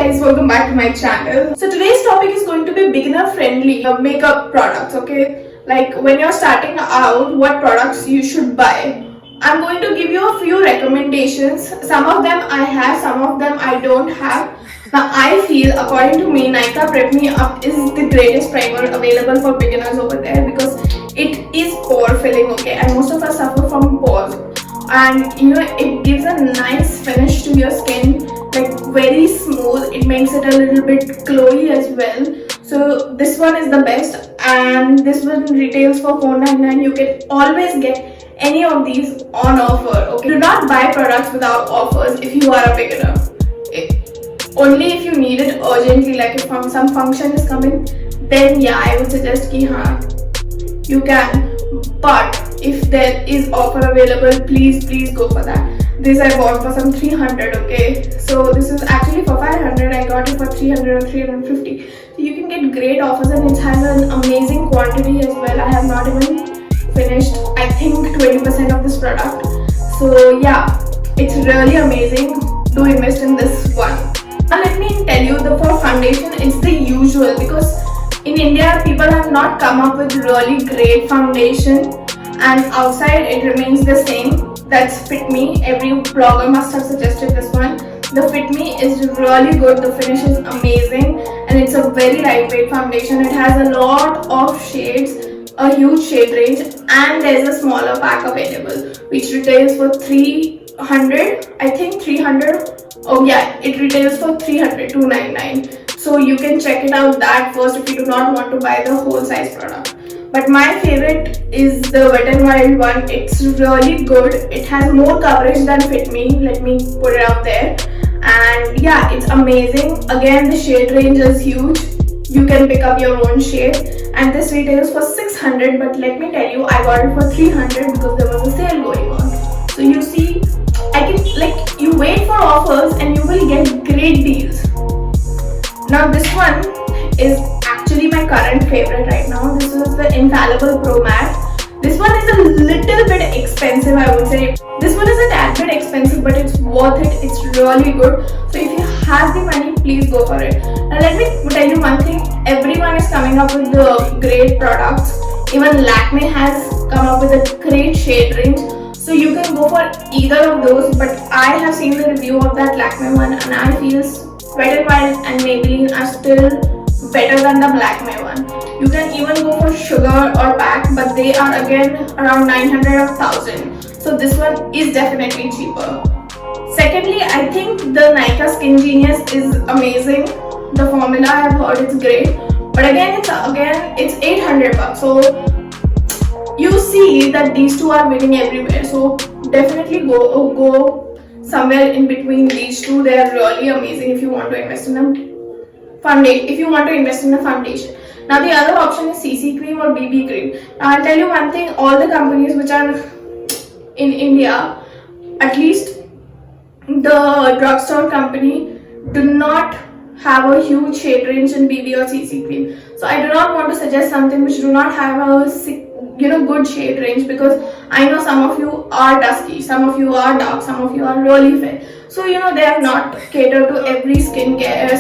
guys, welcome back to my channel. So today's topic is going to be beginner friendly makeup products, okay? Like when you're starting out, what products you should buy. I'm going to give you a few recommendations. Some of them I have, some of them I don't have. Now I feel, according to me, Nykaa Prep Me Up is the greatest primer available for beginners over there because it is pore filling, okay? And most of us suffer from pores. And you know, it gives a nice finish to your skin, like very smooth. It makes it a little bit glowy as well. So this one is the best, and this one retails for $4.99. You can always get any of these on offer, okay? Do not buy products without offers if you are a beginner. Only if you need it urgently, like if some function is coming, then yeah, I would suggest ki you can. But if there is offer available, please go for that. This I bought for some 300, okay? So this is actually for 500. I got it for 300 or 350. So you can get great offers, and it has an amazing quantity as well. I have not even finished, I think, 20% of this product. So yeah, it's really amazing. Do invest in this one. Now let me tell you, for foundation, it's the usual because in India, people have not come up with really great foundation, and outside it remains the same. That's Fit Me. Every blogger must have suggested this one. The Fit Me is really good. The finish is amazing, and it's a very lightweight foundation. It has a lot of shades, a huge shade range, and there's a smaller pack available, which retails for 300. I think 300. Oh yeah, it retails for 300, $299. So you can check it out that first if you do not want to buy the whole size product. But my favorite is the Wet n Wild one. It's really good. It has more coverage than Fit Me. Let me put it out there. And yeah, it's amazing. Again, the shade range is huge. You can pick up your own shade. And this retails for 600. But let me tell you, I got it for 300 because there was a sale going on. So you see, you wait for offers and you will get great deals. Now this one is actually my current favorite right now. This is the Infallible Pro Matte. This one is a little bit expensive, I would say. This one is a tad bit expensive, but it's worth it. It's really good. So if you have the money, please go for it. Now let me tell you one thing. Everyone is coming up with the great products. Even Lakme has come up with a great shade range. So you can go for either of those. But I have seen the review of that Lakme one, and I feel Wet n Wild and Maybelline are still better than the Lakme one. You can even go for Sugar or Pack, but they are again around 900 or 1000. So this one is definitely cheaper. Secondly, I think the Nykaa Skin Genius is amazing. The formula, I have heard it's great. But again, it's 800 bucks. So you see that these two are winning everywhere. So definitely go somewhere in between these two. They are really amazing if you want to invest in a foundation. Now the other option is CC cream or BB cream. Now I'll tell you one thing, all the companies which are in India, at least the drugstore company, do not have a huge shade range in BB or CC cream. So I do not want to suggest something which do not have a good shade range, because I know some of you are dusky, some of you are dark, some of you are really fair. So they have not catered to every skincare.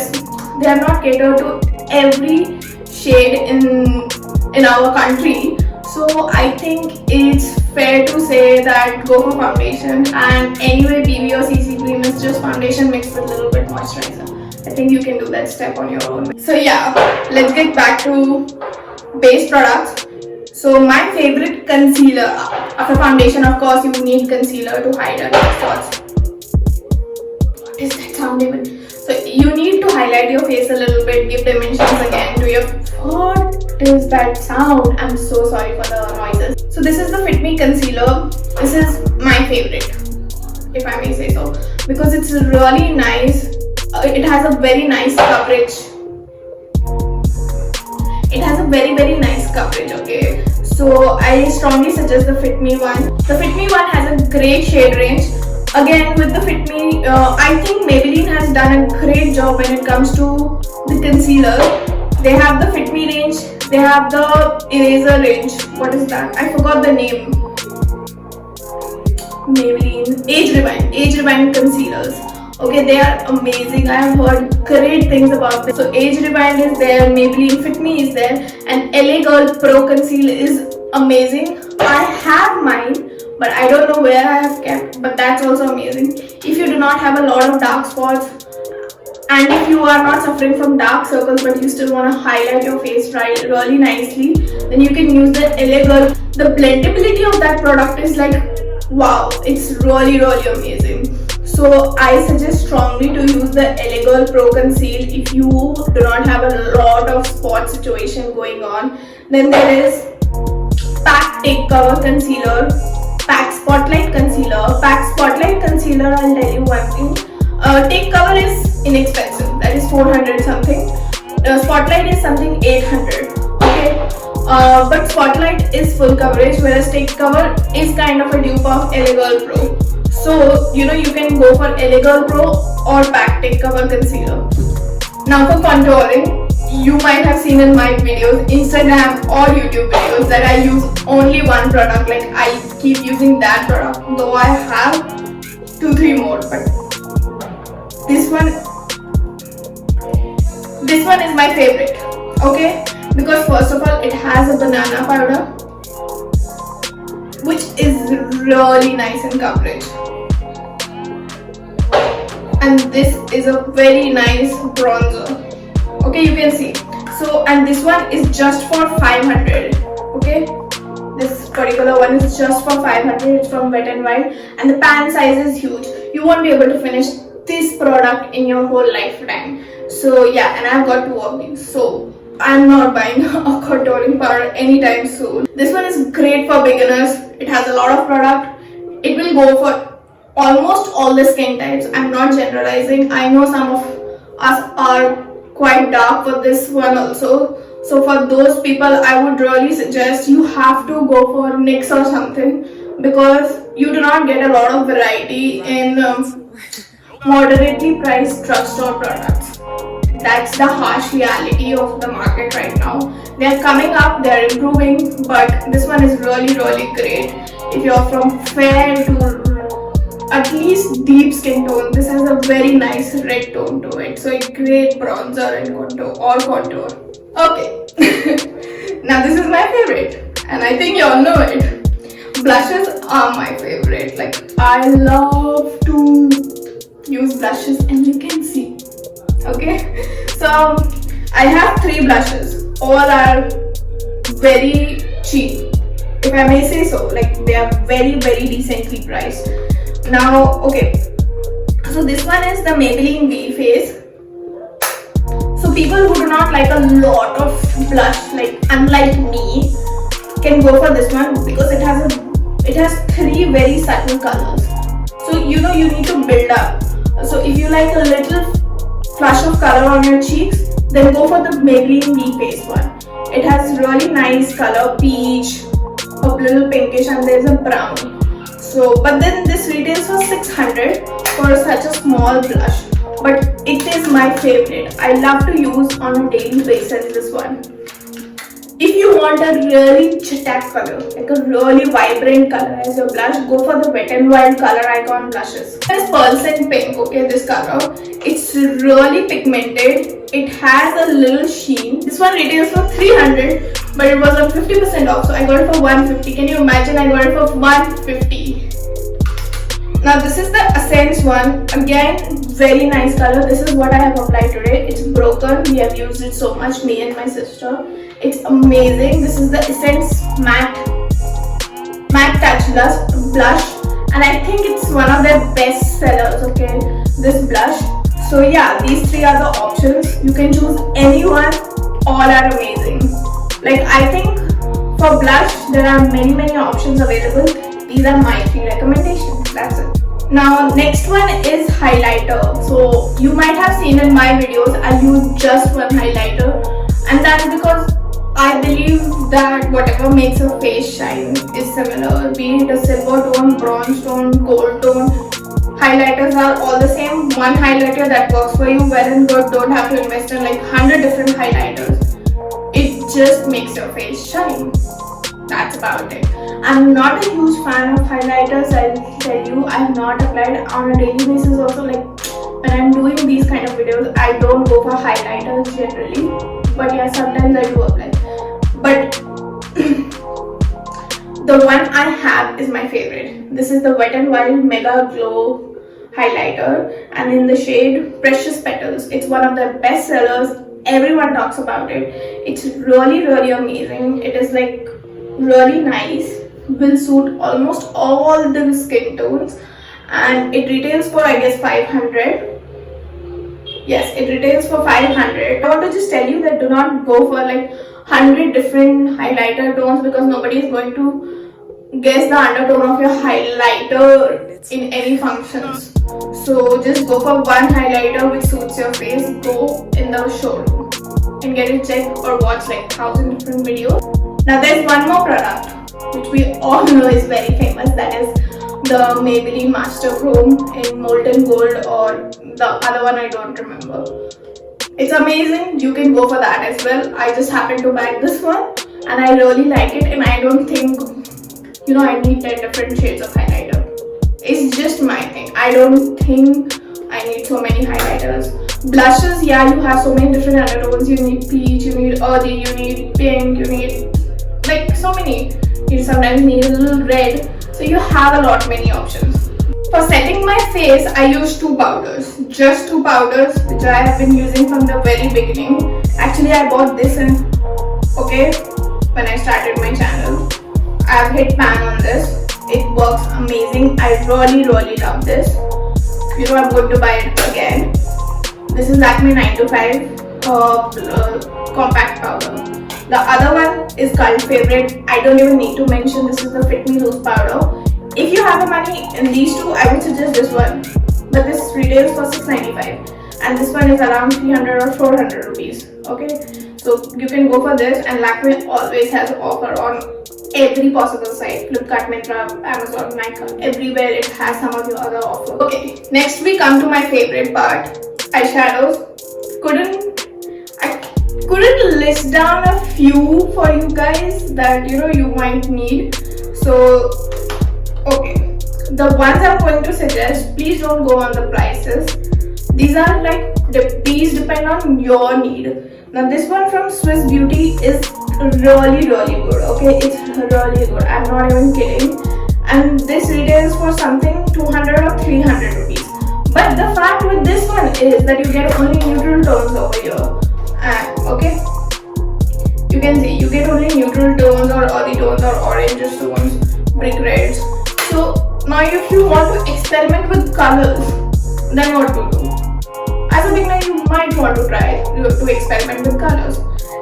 They have not catered to every shade in our country. So I think it's fair to say that go for foundation. And anyway, BB or CC cream is just foundation mixed with a little bit moisturizer. I think you can do that step on your own. So yeah, let's get back to base products. So my favorite concealer, after foundation, of course, you need concealer to hide under spots. What is that sound even? So you need to highlight your face a little bit, give dimensions again to your... What is that sound? I'm so sorry for the noises. So this is the Fit Me concealer. This is my favorite, if I may say so, because it's really nice. It has a very nice coverage. It has a very nice coverage, okay? So I strongly suggest the Fit Me one. The Fit Me one has a great shade range. Again, with the Fit Me, I think Maybelline has done a great job when it comes to the concealer. They have the Fit Me range. They have the eraser range. What is that? I forgot the name. Maybelline Age Rewind concealers. Okay, they are amazing. I have heard great things about them. So Age Rewind is there, Maybelline Fit Me is there, and LA Girl Pro Conceal is amazing. I have mine, but I don't know where I have kept, but that's also amazing. If you do not have a lot of dark spots, and if you are not suffering from dark circles but you still want to highlight your face really nicely, then you can use the LA Girl. The blendability of that product is like, wow, it's really amazing. So I suggest strongly to use the LA Girl Pro Conceal if you do not have a lot of spot situation going on. Then there is Pack Take Cover Concealer, Pack Spotlight Concealer. Pack Spotlight Concealer, I'll tell you one thing. Take Cover is inexpensive, that is 400 something. Spotlight is something 800. Okay, but Spotlight is full coverage, whereas Take Cover is kind of a dupe of LA Girl Pro. So you can go for LA Girl Pro or Pack Take Cover Concealer. Now for contouring, you might have seen in my videos, Instagram or YouTube videos, that I use only one product. Like I keep using that product, though I have 2-3 more, but this one is my favorite. Okay, because first of all, it has a banana powder, which is really nice in coverage, and this is a very nice bronzer. Okay, you can see. So, and this one is just for 500. Okay, this particular one is just for 500. It's from Wet n Wild, and the pan size is huge. You won't be able to finish this product in your whole lifetime. So yeah, and I've got 2 of these, so I'm not buying a contouring powder anytime soon. This one is great for beginners. It has a lot of product. It will go for almost all the skin types. I'm not generalizing. I know some of us are quite dark for this one also. So for those people, I would really suggest you have to go for NYX or something, because you do not get a lot of variety in moderately priced drugstore products. That's the harsh reality of the market right now. They're coming up, they're improving, but this one is really great. If you're from fair to at least deep skin tone, this has a very nice red tone to it. So a great bronzer and contour. Okay, now this is my favorite, and I think you all know it. Blushes are my favorite. Like I love to use blushes, and you can see. Okay, so I have 3 blushes. All are very cheap, if I may say so. Like they are very decently priced. Now, okay, so this one is the Maybelline Be Face. So people who do not like a lot of blush, like unlike me, can go for this one, because it has 3 very subtle colors. So you need to build up. So if you like a little flush of color on your cheeks, then go for the Maybelline Be Face one. It has really nice color, peach, a little pinkish, and there's a brown. So, but then this retails for 600 for such a small blush. But it is my favorite. I love to use on a daily basis this one. If you want a really chatak color, like a really vibrant color as your blush, go for the Wet n Wild Color Icon blushes. This Pearlescent Pink, okay, this color. It's really pigmented. It has a little sheen. This one retails for 300, but it was on 50% off, so I got it for 150. Can you imagine? I got it for 150. Now this is the Essence one. Again, very nice color. This is what I have applied today. It's broken. We have used it so much, me and my sister. It's amazing. This is the Essence Matte Touch Blush, and I think it's one of their best sellers, okay, this blush. So yeah, these 3 are the options. You can choose any one. All are amazing. Like I think for blush, there are many options available. These are my 3 recommendations. That's it. Now next one is highlighter. So you might have seen in my videos, I use just one highlighter, and that's because I believe that whatever makes your face shine is similar, be it a silver tone, bronze tone, gold tone. Highlighters are all the same. One highlighter that works for you, well and good. Don't have to invest in like 100 different highlighters. It just makes your face shine. That's about it. I'm not a huge fan of highlighters, I'll tell you. I have not applied on a daily basis also. Like when I'm doing these kind of videos, I don't go for highlighters generally, but yeah, sometimes I do apply. But the one I have is my favorite. This is the Wet n Wild Mega Glow highlighter, and in the shade Precious Petals. It's one of the best sellers. Everyone talks about it. It's really amazing. It is like really nice, will suit almost all the skin tones, and it retails for, I guess, 500. Yes, it retails for 500. I want to just tell you that do not go for like 100 different highlighter tones, because nobody is going to guess the undertone of your highlighter in any functions. So just go for one highlighter which suits your face. Go in the showroom and get it checked or watch like 1,000 different videos. Now there's one more product which we all know is very famous, that is the Maybelline Master Chrome in Molten Gold, or the other one I don't remember. It's amazing. You can go for that as well. I just happened to buy this one and I really like it, and I don't think, you know, I need 10 different shades of highlighter. It's just my thing. I don't think I need so many highlighters. Blushes, yeah, you have so many different undertones. You need peach, you need earthy, you need pink, you need like so many. You sometimes need a little red. So you have a lot many options. For setting my face, I use two powders. Just two powders, which I have been using from the very beginning. Actually, I bought this in, when I started my channel. I've hit pan on this. It works amazing. I really love this. You know, I'm going to buy it again. This is Lakme 9 to 5 compact powder. The other one is cult favorite. I don't even need to mention. This is the Fit Me Loose powder. If you have the money in these two, I would suggest this one. But this retails for 695, and this one is around 300 or 400 rupees. Okay, so you can go for this, and Lakme always has offer on every possible site. Flipkart, Myntra, Amazon, Nykaa, everywhere it has some of the other offers. Okay, next we come to my favorite part, eyeshadows. I couldn't list down a few for you guys that you might need. So okay, the ones I'm going to suggest, please don't go on the prices. These are like, these depend on your need. Now this one from Swiss Beauty is really good. Okay, it's really good. I'm not even kidding. And this retails for something 200 or 300 rupees. But the fact with this one is that you get only neutral tones over here. And okay, you can see you get only neutral tones or earthy tones or orange tones, brick reds. So now if you want to experiment with colors, then what to do? As a beginner, you might want to try to experiment with colors.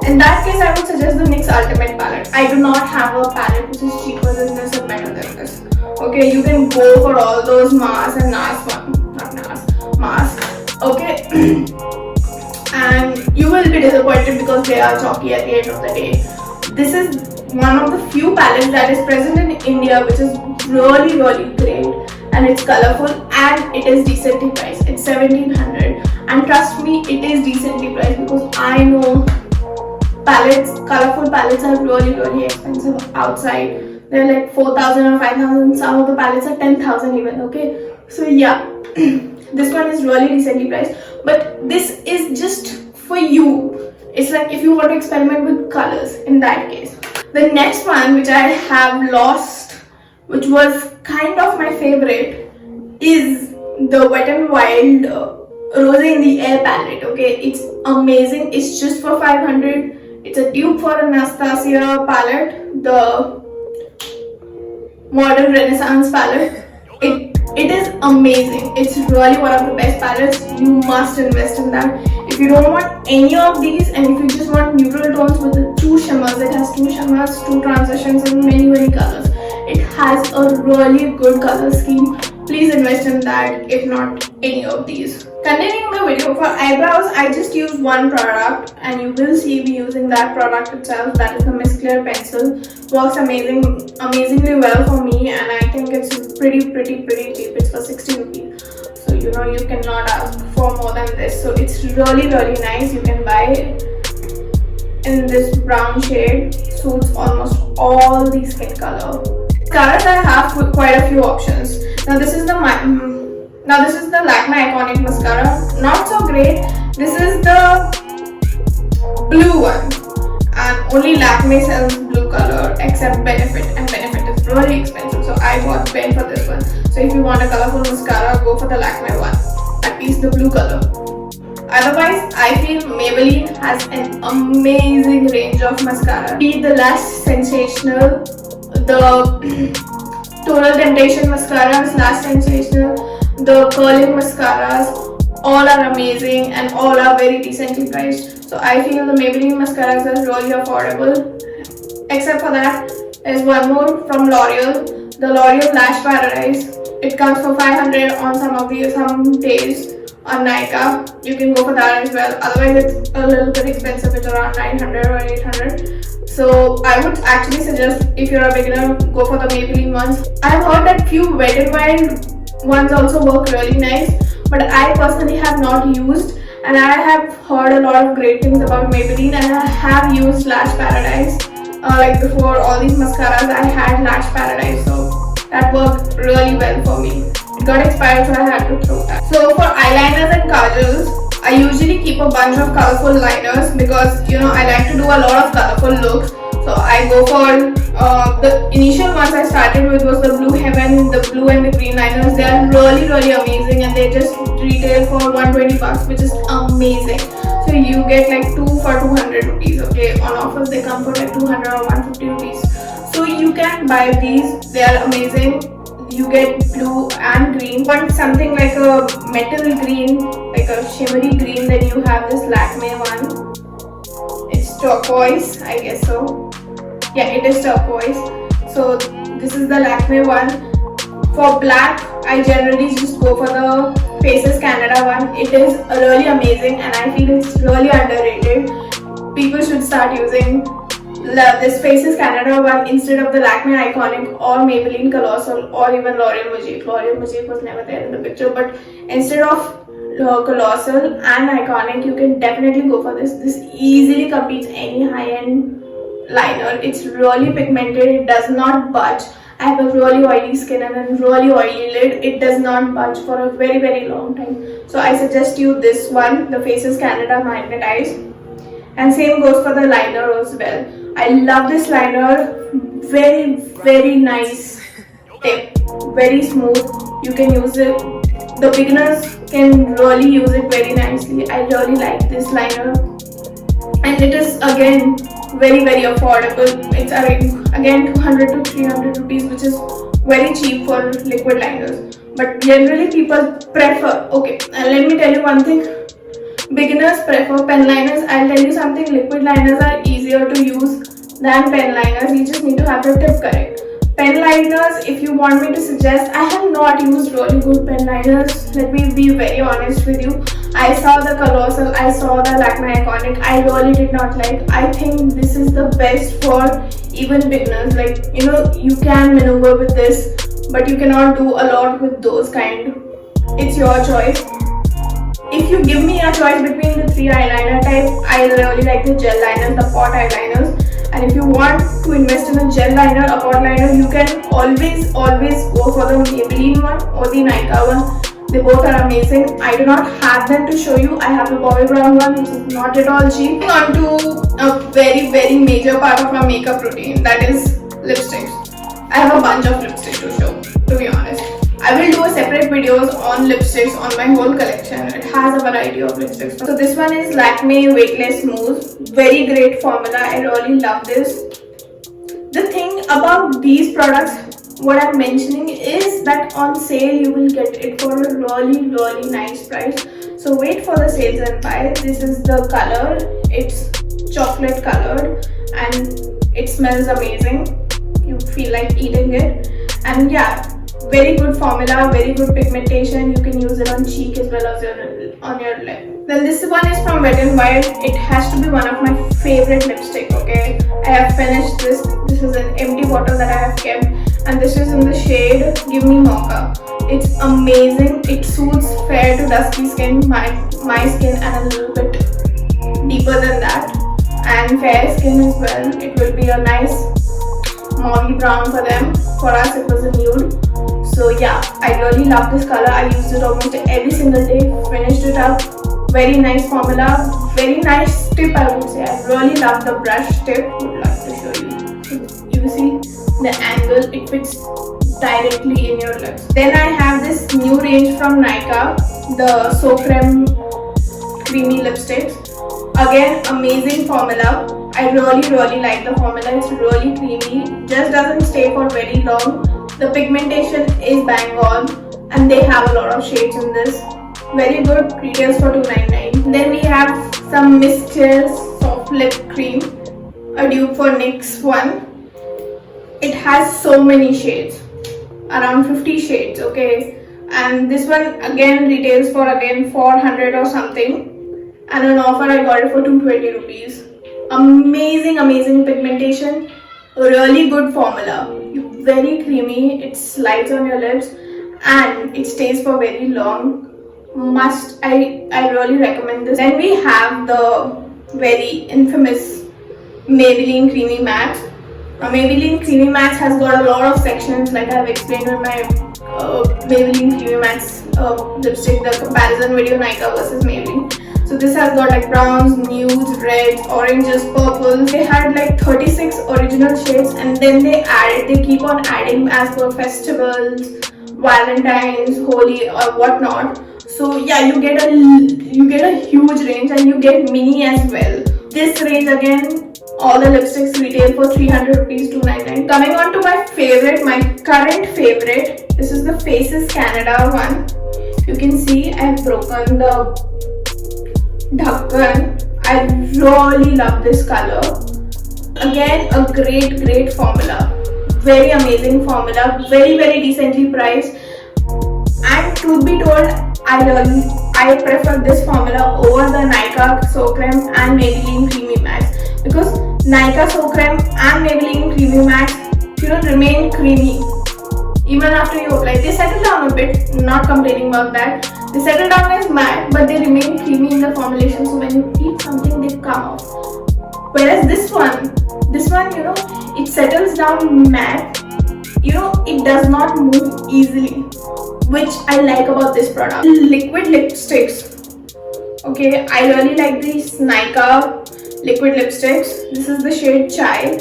In that case, I would suggest the NYX Ultimate palette. I do not have a palette which is cheaper than this or better than this. Okay, you can go for all those masks and masks. Okay, and you will be disappointed because they are chalky at the end of the day. This is one of the few palettes that is present in India which is really great, and it's colorful and it is decently priced. It's 1700, and trust me, it is decently priced because I know colorful palettes are really expensive outside. They're like 4,000 or 5,000. Some of the palettes are 10,000 even. Okay, so yeah, this one is really decently priced, but this is just for you. It's like if you want to experiment with colors, in that case. The next one which I have lost, which was kind of my favorite, is the Wet n Wild Rose in the Air palette. Okay, it's amazing. It's just for 500. It's a dupe for Anastasia palette, the Modern Renaissance palette. It is amazing. It's really one of the best palettes. You must invest in that. If you don't want any of these, and if you just want neutral tones with the two shimmers, it has two shimmers, two transitions, and many colors. It has a really good color scheme. Please invest in that, if not any of these. Continuing the video, for eyebrows, I just used one product, and you will see me using that product itself. That is the Miss Clear pencil. Works amazingly well for me, and I think it's pretty cheap. It's for 60 rupees. So you cannot ask for more than this. So it's really nice. You can buy it in this brown shade. Suits almost all the skin color. Colors, I have quite a few options. Now this is the Now this is the Lakme Iconic Mascara. Not so great. This is the blue one. And only Lakme sells blue color except Benefit. And Benefit is really expensive. So I bought Ben for this one. So if you want a colorful mascara, go for the Lakme one. At least the blue color. Otherwise, I feel Maybelline has an amazing range of mascara. Be it the Lash Sensational, the Total Temptation mascara is Lash Sensational, the curling mascaras, all are amazing and all are very decently priced. So I feel the Maybelline mascaras are really affordable. Except for that, there's one more from L'Oreal, the L'Oreal Lash Paradise. It comes for 500 on some days on Nykaa. You can go for that as well. Otherwise, it's a little bit expensive. It's around 900 or 800. So I would actually suggest, if you're a beginner, go for the Maybelline ones. I've heard that few Wet n Wild ones also work really nice, but I personally have not used, and I have heard a lot of great things about Maybelline, and I have used Lash Paradise. Like before all these mascaras, I had Lash Paradise, so that worked really well for me. It got expired, so I had to throw that. So for eyeliners and kajals, I usually keep a bunch of colorful liners because I like to do a lot of colorful looks. So I go for the initial ones I started with was the Blue Heaven, the blue and the green liners. They are really amazing, and they just retail for 120 bucks, which is amazing. So you get like 2 for 200 rupees. Okay, on offers they come for like 200 or 150 rupees. So you can buy these. They are amazing. You get blue and green. Want something like a metal green, like a shimmery green, then you have this Lakme one. It's turquoise, I guess so. Yeah, it is turquoise. So this is the Lakme one. For black, I generally just go for the Faces Canada one. It is really amazing, and I feel it's really underrated. People should start using this Faces Canada one instead of the Lakme Iconic or Maybelline Colossal or even L'Oreal Magique. L'Oreal Magique was never there in the picture, but instead of Colossal and Iconic, you can definitely go for this. This easily competes any high-end liner. It's really pigmented. It does not budge. I have a really oily skin and a really oily lid. It does not budge for a very long time. So I suggest you this one, the Faces Canada Magnetized. And same goes for the liner as well. I love this liner. Very nice tip. Very smooth. You can use it. The beginners can really use it very nicely. I really like this liner. And it is again very affordable. It's again 200 to 300 rupees, which is very cheap for liquid liners. But generally people prefer, let me tell you one thing. Beginners prefer pen liners. I'll tell you something, liquid liners are easier to use than pen liners. You just need to have the tip correct. Pen liners, if you want me to suggest, I have not used really good pen liners. Let me be very honest with you. I saw the Colossal, I saw the Lakme Iconic. I really did not like. I think this is the best for even beginners. Like, you can maneuver with this, but you cannot do a lot with those kind. It's your choice. If you give me a choice between the 3 eyeliner types, I really like the gel liners, the pot eyeliners. And if you want to invest in a gel liner, a pot liner, you can always go for the Maybelline one or the Nykaa one. They both are amazing. I do not have them to show you. I have a Bobbi Brown one, which is not at all cheap. Moving on to a very major part of my makeup routine, that is lipsticks. I have a bunch of lipsticks to show, to be honest. I will do a separate videos on lipsticks on my whole collection. It has a variety of lipsticks. So this one is Lakme Weightless Smooth. Very great formula. I really love this. The thing about these products, what I'm mentioning, is that on sale you will get it for a really nice price. So wait for the sales and buy. This is the color. It's chocolate colored and it smells amazing. You feel like eating it. And yeah, very good formula, very good pigmentation. You can use it on cheek as well as on your lip. Then this one is from Wet n Wild. It has to be one of my favorite lipstick. Okay, I have finished this. This is an empty bottle that I have kept, and this is in the shade Give Me Mocha. It's amazing. It suits fair to dusky skin, my skin, and a little bit deeper than that, and fair skin as well. It will be a nice mauve brown for them. For us it was a nude. So yeah, I really love this color. I used it almost every single day, finished it up. Very nice formula, very nice tip I would say. I really love the brush tip. Would like to show you. You see the angle, it fits directly in your lips. Then I have this new range from Nykaa, the So Creme creamy lipsticks. Again, amazing formula. I really like the formula. It's really creamy, just doesn't stay for very long. The pigmentation is bang on, and they have a lot of shades in this. Very good, retails for $2.99. Then we have some Miss Tears soft lip cream, a dupe for NYX one. It has so many shades, around 50 shades, okay? And this one again retails for again 400 or something, and on offer I got it for 220 rupees. Amazing pigmentation, really good formula. Very creamy, it slides on your lips and it stays for very long. Must, I really recommend this. Then we have the very infamous Maybelline Creamy Matte. Maybelline Creamy Matte has got a lot of sections, like I've explained in my Maybelline Creamy Matte's lipstick, the comparison video, Nykaa versus Maybelline. So this has got like browns, nudes, reds, oranges, purples. They had like 36 original shades, and then they keep on adding as per festivals, Valentine's, Holi or whatnot. So yeah, you get a huge range, and you get mini as well. This range again, all the lipsticks retail for 300 rupees, $2.99. Coming on to my favorite, my current favorite. This is the Faces Canada one. You can see I've broken the Dhakkan. I really love this color. Again, a great formula. Very amazing formula. Very decently priced. And truth be told, I prefer this formula over the Nykaa So Creme and Maybelline Creamy Matte, because Nykaa So Creme and Maybelline Creamy Matte, remain creamy even after you apply. They settle down a bit, not complaining about that. They settle down as matte, but they remain creamy in the formulation, so when you eat something, they come off. Whereas this one, it settles down matte. It does not move easily, which I like about this product. Liquid lipsticks. Okay, I really like these Nykaa liquid lipsticks. This is the shade Chai.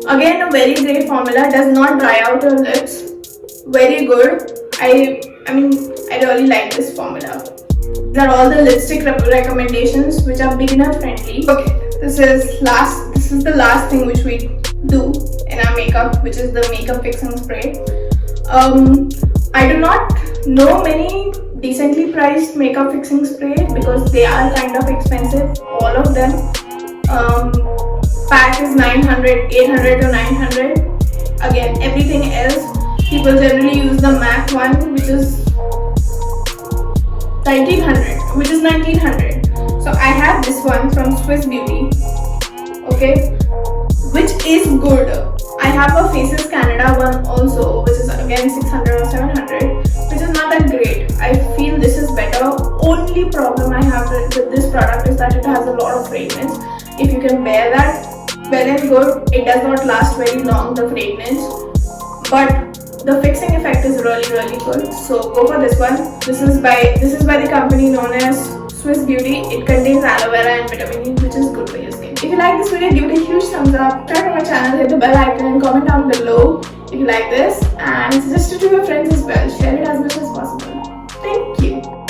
Again, a very great formula, does not dry out your lips. Very good. I really like this formula. These are all the lipstick recommendations which are beginner friendly. Okay, this is the last thing which we do in our makeup, which is the makeup fixing spray. I do not know many decently priced makeup fixing spray because they are kind of expensive, all of them. Pack is 900, 800 to 900. Again, everything else, people generally use the MAC one, which is 1900. So I have this one from Swiss Beauty, okay, which is good. I have a Faces Canada one also, which is again 600 or 700, which is not that great. I feel this is better. Only problem I have with this product is that it has a lot of fragrance. If you can bear that, well and good. It does not last very long, the fragrance, but the fixing effect is really good. So go for this one. This is by the company known as Swiss Beauty. It contains aloe vera and vitamin E, which is good for your skin. If you like this video, give it a huge thumbs up. Subscribe to my channel, hit the bell icon, and comment down below if you like this. And suggest it to your friends as well. Share it as much as possible. Thank you.